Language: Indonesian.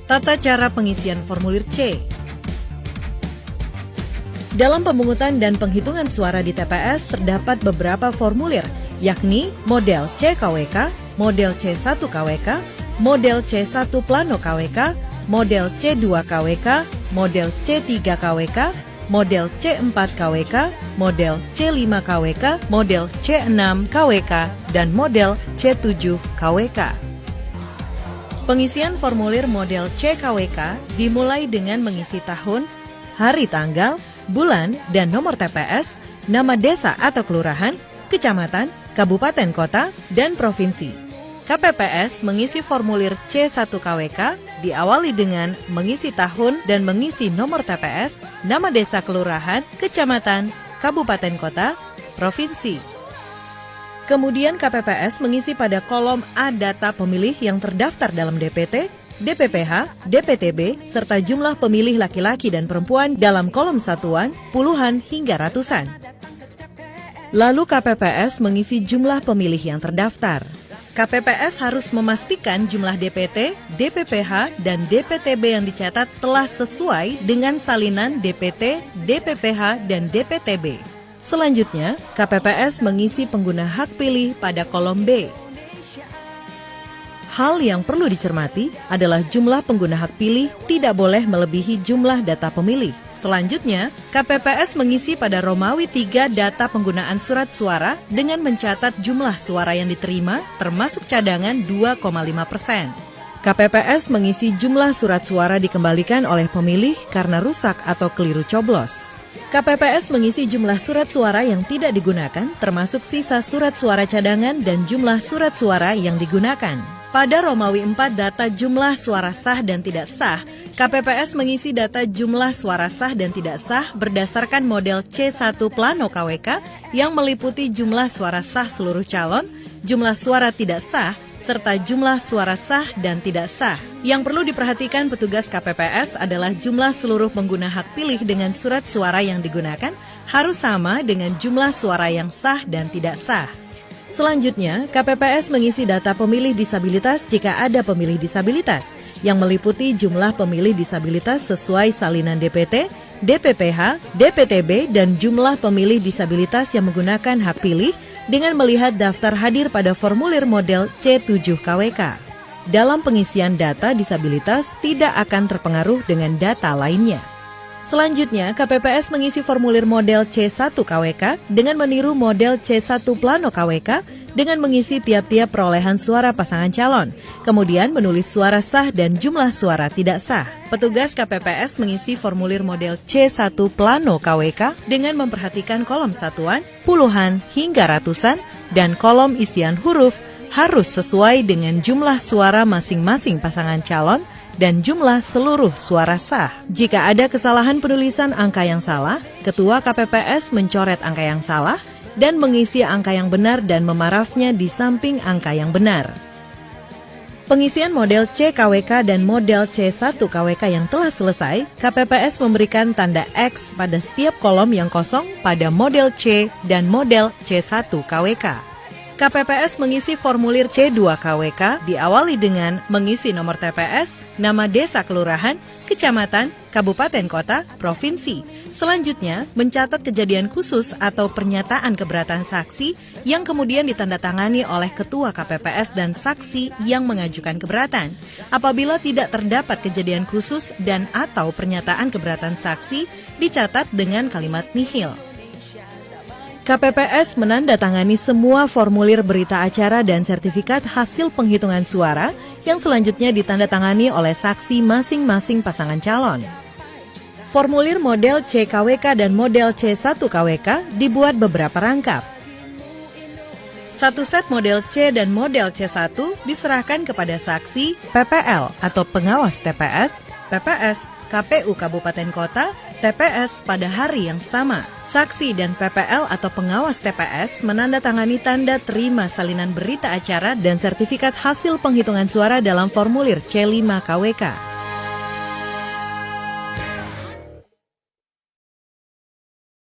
Tata cara pengisian formulir C. Dalam pemungutan dan penghitungan suara di TPS terdapat beberapa formulir, yakni model C-KWK, model C1-KWK, model C1 Plano KWK, model C2-KWK, model C3-KWK, model C4-KWK, model C5-KWK, model C6-KWK, dan model C7-KWK. Pengisian formulir model C-KWK dimulai dengan mengisi tahun, hari tanggal, bulan, dan nomor TPS, nama desa atau kelurahan, kecamatan, kabupaten kota, dan provinsi. KPPS mengisi formulir C1-KWK diawali dengan mengisi tahun dan mengisi nomor TPS, nama desa kelurahan, kecamatan, kabupaten kota, provinsi. Kemudian KPPS mengisi pada kolom A data pemilih yang terdaftar dalam DPT, DPPH, DPTB, serta jumlah pemilih laki-laki dan perempuan dalam kolom satuan, puluhan hingga ratusan. Lalu KPPS mengisi jumlah pemilih yang terdaftar. KPPS harus memastikan jumlah DPT, DPPH, dan DPTB yang dicatat telah sesuai dengan salinan DPT, DPPH, dan DPTB. Selanjutnya, KPPS mengisi pengguna hak pilih pada kolom B. Hal yang perlu dicermati adalah jumlah pengguna hak pilih tidak boleh melebihi jumlah data pemilih. Selanjutnya, KPPS mengisi pada Romawi 3 data penggunaan surat suara dengan mencatat jumlah suara yang diterima termasuk cadangan 2,5%. KPPS mengisi jumlah surat suara dikembalikan oleh pemilih karena rusak atau keliru coblos. KPPS mengisi jumlah surat suara yang tidak digunakan termasuk sisa surat suara cadangan dan jumlah surat suara yang digunakan. Pada Romawi 4 data jumlah suara sah dan tidak sah, KPPS mengisi data jumlah suara sah dan tidak sah berdasarkan model C1 Plano KWK yang meliputi jumlah suara sah seluruh calon, jumlah suara tidak sah, serta jumlah suara sah dan tidak sah. Yang perlu diperhatikan petugas KPPS adalah jumlah seluruh pengguna hak pilih dengan surat suara yang digunakan harus sama dengan jumlah suara yang sah dan tidak sah. Selanjutnya, KPPS mengisi data pemilih disabilitas jika ada pemilih disabilitas, yang meliputi jumlah pemilih disabilitas sesuai salinan DPT, DPPH, DPTB, dan jumlah pemilih disabilitas yang menggunakan hak pilih dengan melihat daftar hadir pada formulir model C7-KWK. Dalam pengisian data disabilitas tidak akan terpengaruh dengan data lainnya. Selanjutnya, KPPS mengisi formulir model C1-KWK dengan meniru model C1 Plano KWK dengan mengisi tiap-tiap perolehan suara pasangan calon, kemudian menulis suara sah dan jumlah suara tidak sah. Petugas KPPS mengisi formulir model C1 Plano KWK dengan memperhatikan kolom satuan, puluhan hingga ratusan, dan kolom isian huruf harus sesuai dengan jumlah suara masing-masing pasangan calon dan jumlah seluruh suara sah. Jika ada kesalahan penulisan angka yang salah, Ketua KPPS mencoret angka yang salah dan mengisi angka yang benar dan memarafnya di samping angka yang benar. Pengisian model C-KWK dan model C1-KWK yang telah selesai, KPPS memberikan tanda X pada setiap kolom yang kosong pada model C dan model C1-KWK. KPPS mengisi formulir C2-KWK diawali dengan mengisi nomor TPS, nama desa kelurahan, kecamatan, kabupaten kota, provinsi. Selanjutnya, mencatat kejadian khusus atau pernyataan keberatan saksi yang kemudian ditandatangani oleh Ketua KPPS dan saksi yang mengajukan keberatan. Apabila tidak terdapat kejadian khusus dan atau pernyataan keberatan saksi, dicatat dengan kalimat nihil. KPPS menandatangani semua formulir berita acara dan sertifikat hasil penghitungan suara yang selanjutnya ditandatangani oleh saksi masing-masing pasangan calon. Formulir model C-KWK dan model C1-KWK dibuat beberapa rangkap. Satu set model C dan model C1 diserahkan kepada saksi PPL atau pengawas TPS, PPS, KPU Kabupaten Kota, TPS pada hari yang sama. Saksi dan PPL atau pengawas TPS menandatangani tanda terima salinan berita acara dan sertifikat hasil penghitungan suara dalam formulir C5-KWK.